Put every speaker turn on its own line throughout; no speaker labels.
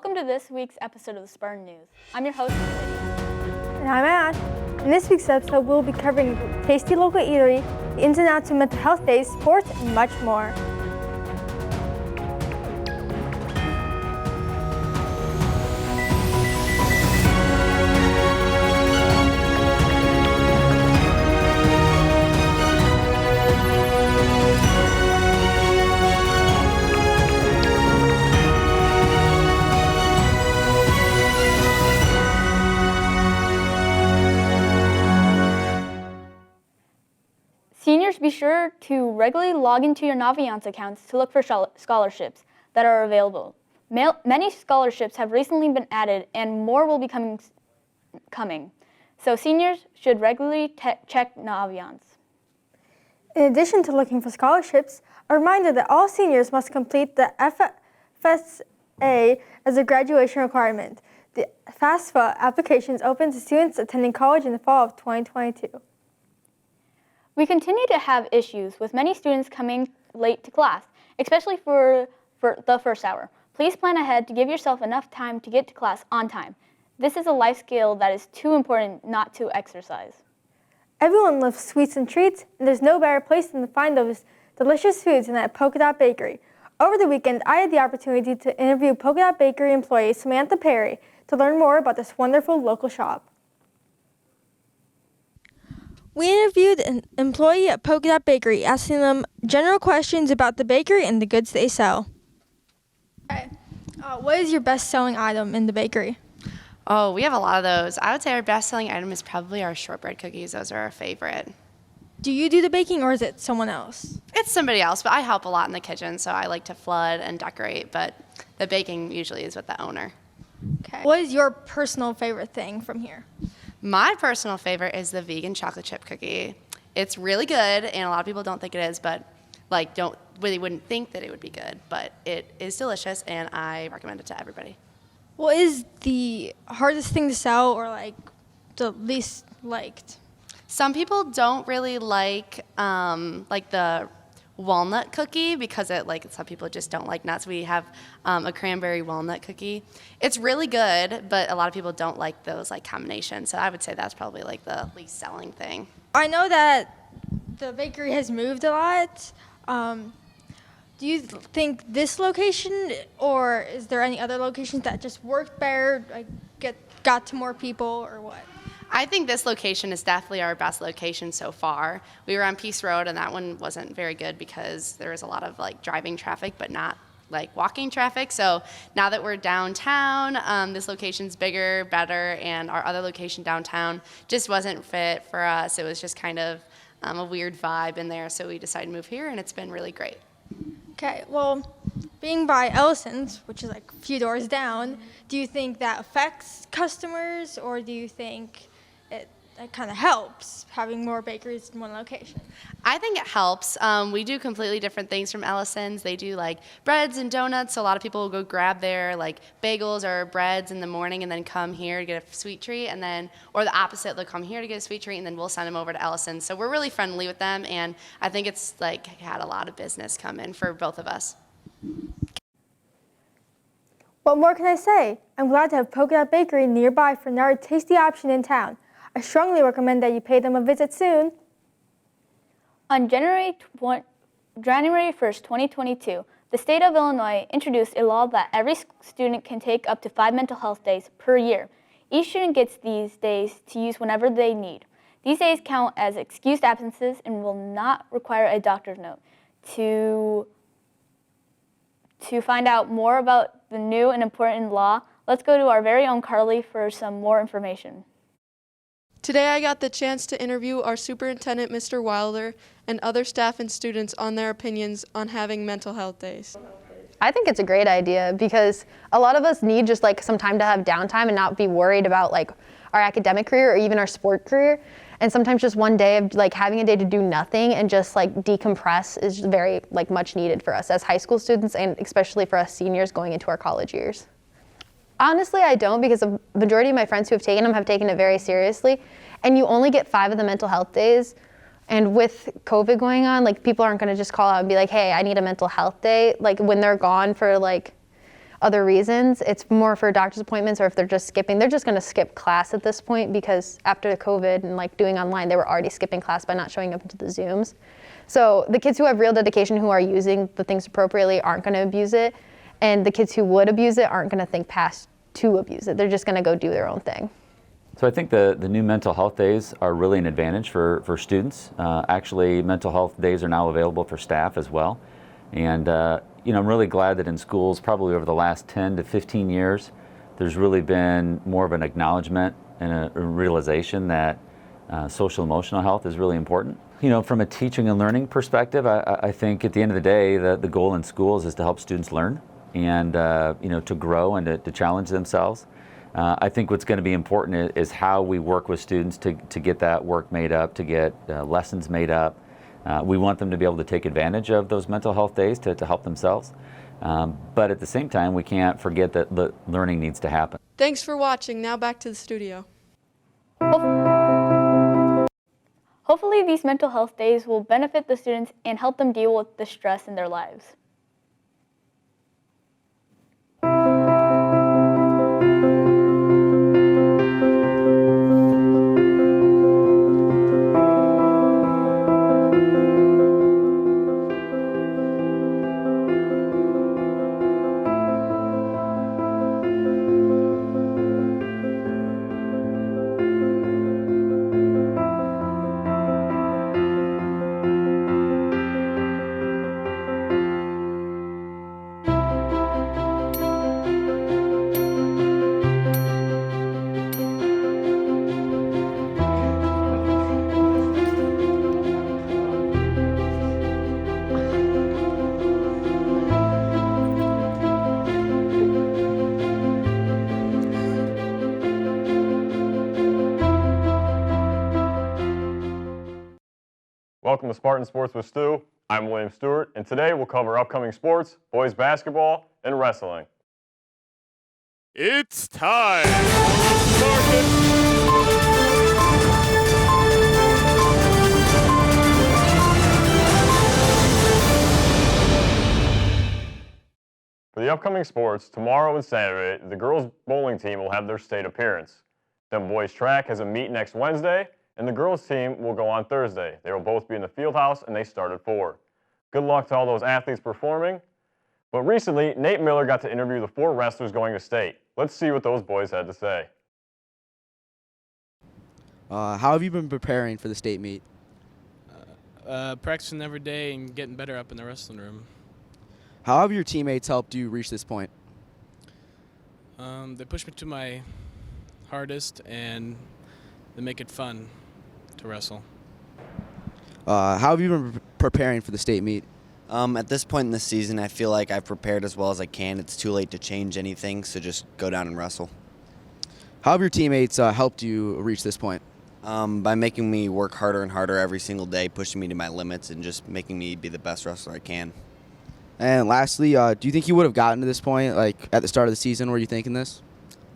Welcome to this week's episode of the Spartan News. I'm your host, Lydia.
And I'm Ash. In this week's episode, we'll be covering tasty local eatery, the ins and outs of mental health days, sports, and much more.
Seniors, be sure to regularly log into your Naviance accounts to look for scholarships that are available. Many scholarships have recently been added and more will be coming. So seniors should regularly check Naviance.
In addition to looking for scholarships, a reminder that all seniors must complete the FSA as a graduation requirement. The FAFSA application is open to students attending college in the fall of 2022.
We continue to have issues with many students coming late to class, especially for the first hour. Please plan ahead to give yourself enough time to get to class on time. This is a life skill that is too important not to exercise.
Everyone loves sweets and treats, and there's no better place than to find those delicious foods than at Polka Dot Bakery. Over the weekend, I had the opportunity to interview Polka Dot Bakery employee Samantha Perry to learn more about this wonderful local shop. We interviewed an employee at Polka Dot Bakery, asking them general questions about the bakery and the goods they sell. Okay. What is your best-selling item in the bakery?
Oh, we have a lot of those. I would say our best-selling item is probably our shortbread cookies. Those are our favorite.
Do you do the baking or is it someone else?
It's somebody else, but I help a lot in the kitchen, so I like to flood and decorate, but the baking usually is with the owner.
Okay. What is your personal favorite thing from here?
My personal favorite is the vegan chocolate chip cookie. It's really good, and a lot of people don't think it is, but really wouldn't think that it would be good, but it is delicious, and I recommend it to everybody.
What is the hardest thing to sell or the least liked?
Some people don't really like the walnut cookie because some people just don't like nuts. We have a cranberry walnut cookie. It's really good, but a lot of people don't like those combinations. So I would say that's probably the least selling thing.
I know that the bakery has moved a lot. Do you think this location, or is there any other locations that just worked better, got to more people, or what?
I think this location is definitely our best location so far. We were on Peace Road, and that one wasn't very good because there was a lot of driving traffic, but not walking traffic. So now that we're downtown, this location's bigger, better, and our other location downtown just wasn't fit for us. It was just kind of a weird vibe in there, so we decided to move here, and it's been really great.
Okay, well, being by Ellison's, which is a few doors down, do you think that affects customers, or do you think it kind of helps having more bakeries in one location?
I think it helps. We do completely different things from Ellison's. They do breads and donuts, so a lot of people will go grab their bagels or breads in the morning and then come here to get a sweet treat, and then, or the opposite, they'll come here to get a sweet treat and then we'll send them over to Ellison's. So we're really friendly with them, and I think it's had a lot of business come in for both of us.
What more can I say? I'm glad to have Polka Dot Bakery nearby for another tasty option in town. I strongly recommend that you pay them a visit soon.
On January 1st, 2022, the state of Illinois introduced a law that every student can take up to 5 mental health days per year. Each student gets these days to use whenever they need. These days count as excused absences and will not require a doctor's note. To find out more about the new and important law, let's go to our very own Carly for some more information.
Today I got the chance to interview our superintendent, Mr. Wilder, and other staff and students on their opinions on having mental health days.
I think it's a great idea because a lot of us need just some time to have downtime and not be worried about our academic career or even our sport career. And sometimes just one day of having a day to do nothing and just decompress is very much needed for us as high school students, and especially for us seniors going into our college years. Honestly, I don't, because the majority of my friends who have taken them have taken it very seriously, and you only get 5 of the mental health days. And with COVID going on, people aren't going to just call out and be hey, I need a mental health day, when they're gone for other reasons. It's more for doctor's appointments, or if they're just skipping, they're just gonna skip class at this point, because after COVID and like doing online, they were already skipping class by not showing up into the Zooms. So the kids who have real dedication, who are using the things appropriately, aren't gonna abuse it. And the kids who would abuse it aren't gonna think past to abuse it. They're just gonna go do their own thing.
So I think the new mental health days are really an advantage for students. Actually, mental health days are now available for staff as well. And I'm really glad that in schools, probably over the last 10 to 15 years, there's really been more of an acknowledgement and a realization that social emotional health is really important. From a teaching and learning perspective, I think at the end of the day, the goal in schools is to help students learn and to grow and to challenge themselves. I think what's going to be important is how we work with students to get that work made up, to get lessons made up. We want them to be able to take advantage of those mental health days to help themselves. But at the same time, we can't forget that the learning needs to happen.
Thanks for watching. Now back to the studio.
Hopefully these mental health days will benefit the students and help them deal with the stress in their lives.
Welcome to Spartan Sports with Stu. I'm William Stewart, and today we'll cover upcoming sports, boys basketball, and wrestling.
It's time for Spartan.
For the upcoming sports, tomorrow and Saturday, the girls' bowling team will have their state appearance. Then boys' track has a meet next Wednesday, and the girls' team will go on Thursday. They will both be in the field house, and they start at 4. Good luck to all those athletes performing. But recently, Nate Miller got to interview the 4 wrestlers going to state. Let's see what those boys had to say.
How have you been preparing for the state meet?
Practicing every day and getting better up in the wrestling room.
How have your teammates helped you reach this point?
They push me to my hardest, and they make it fun to wrestle.
How have you been preparing for the state meet?
At this point in the season, I feel like I've prepared as well as I can. It's too late to change anything, so just go down and wrestle.
How have your teammates helped you reach this point?
By making me work harder and harder every single day, pushing me to my limits, and just making me be the best wrestler I can.
And lastly, do you think you would have gotten to this point, like at the start of the season? Were you thinking this?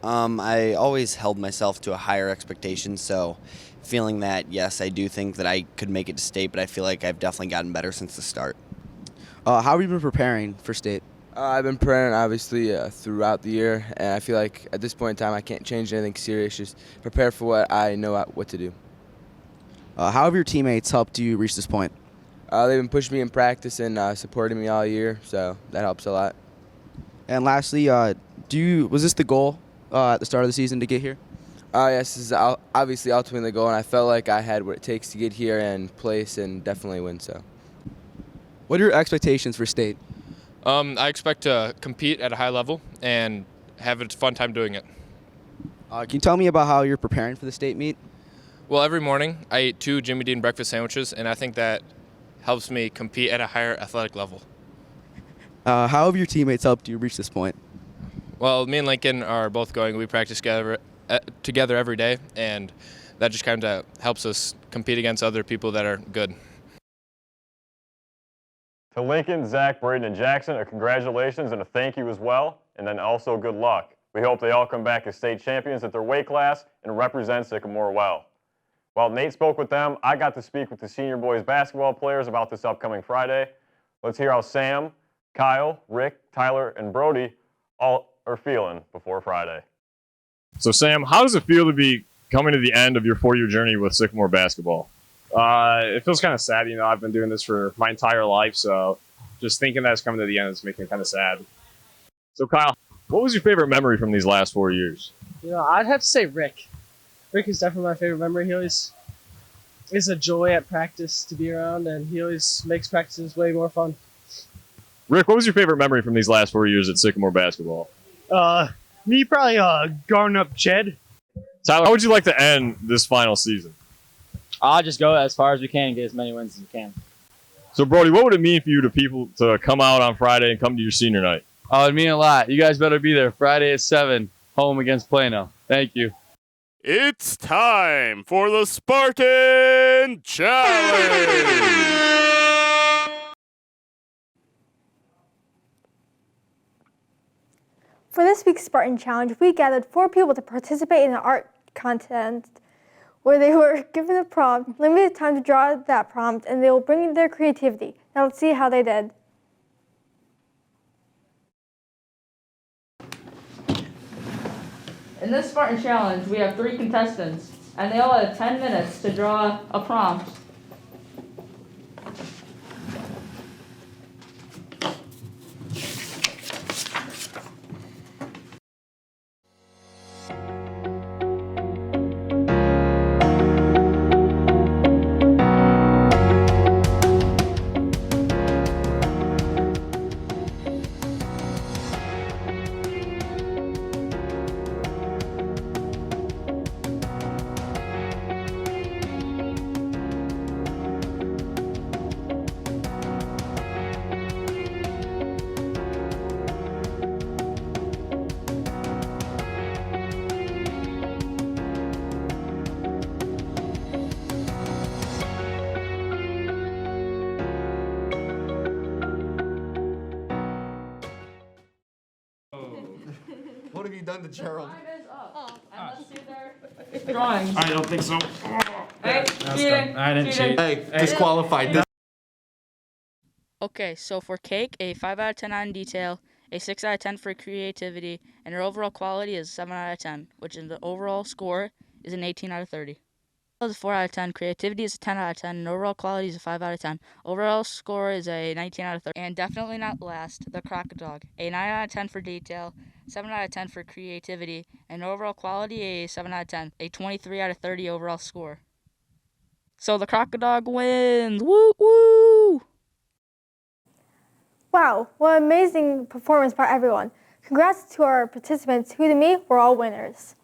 I always held myself to a higher expectation, so feeling that, yes, I do think that I could make it to state, but I feel like I've definitely gotten better since the start.
How have you been preparing for state?
I've been preparing, obviously, throughout the year, and I feel like at this point in time I can't change anything serious, just prepare for what I know what to do.
How have your teammates helped you reach this point?
They've been pushing me in practice and supporting me all year, so that helps a lot.
And lastly, was this the goal at the start of the season to get here?
Yes, this is obviously ultimately the goal, and I felt like I had what it takes to get here and place and definitely win. So,
what are your expectations for state?
I expect to compete at a high level and have a fun time doing it.
Can you tell me about how you're preparing for the state meet?
Well, every morning I eat 2 Jimmy Dean breakfast sandwiches, and I think that helps me compete at a higher athletic level.
How have your teammates helped you reach this point?
Well, me and Lincoln are both going. We practice together every day, and that just kind of helps us compete against other people that are good.
To Lincoln, Zach, Braden, and Jackson, a congratulations and a thank you as well, and then also good luck. We hope they all come back as state champions at their weight class and represent Sycamore well. While Nate spoke with them, I got to speak with the senior boys basketball players about this upcoming Friday. Let's hear how Sam, Kyle, Rick, Tyler, and Brody all are feeling before Friday.
So Sam, how does it feel to be coming to the end of your 4-year journey with Sycamore basketball?
It feels kind of sad. I've been doing this for my entire life, so just thinking that it's coming to the end is making me kind of sad.
So Kyle, what was your favorite memory from these last 4 years?
I'd have to say Rick. Rick is definitely my favorite memory. He always is a joy at practice to be around, and he always makes practices way more fun.
Rick, what was your favorite memory from these last 4 years at Sycamore basketball?
Me probably guarding up Jed.
Tyler, how would you like to end this final season?
I'll just go as far as we can and get as many wins as we can.
So Brody, what would it mean for you to come out on Friday and come to your senior night?
Oh, it'd mean a lot. You guys better be there Friday at 7, home against Plano. Thank you.
It's time for the Spartan Challenge!
For this week's Spartan Challenge, we gathered 4 people to participate in an art contest where they were given a prompt, limited time to draw that prompt, and they will bring in their creativity. Now let's see how they did.
In this Spartan Challenge, we have 3 contestants, and they all have 10 minutes to draw a prompt.
What have you done to Gerald?
Drawings.
I don't think so.
Hey, cheating.
I didn't
Cheating.
cheat. Hey, disqualified.
Okay, so for cake, a 5 out of 10 on detail, a 6 out of 10 for creativity, and her overall quality is 7 out of 10, which in the overall score is an 18 out of 30. Is a 4 out of 10, creativity is a 10 out of 10, and overall quality is a 5 out of 10. Overall score is a 19 out of 30. And definitely not last, the crocodile, a 9 out of 10 for detail, 7 out of 10 for creativity, and overall quality a 7 out of 10, a 23 out of 30 overall score. So the crocodile wins! Woo woo!
Wow, what an amazing performance by everyone. Congrats to our participants who to me were all winners.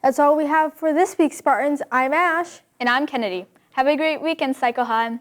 That's all we have for this week's Spartans. I'm Ash.
And I'm Kennedy. Have a great weekend, Psycho High.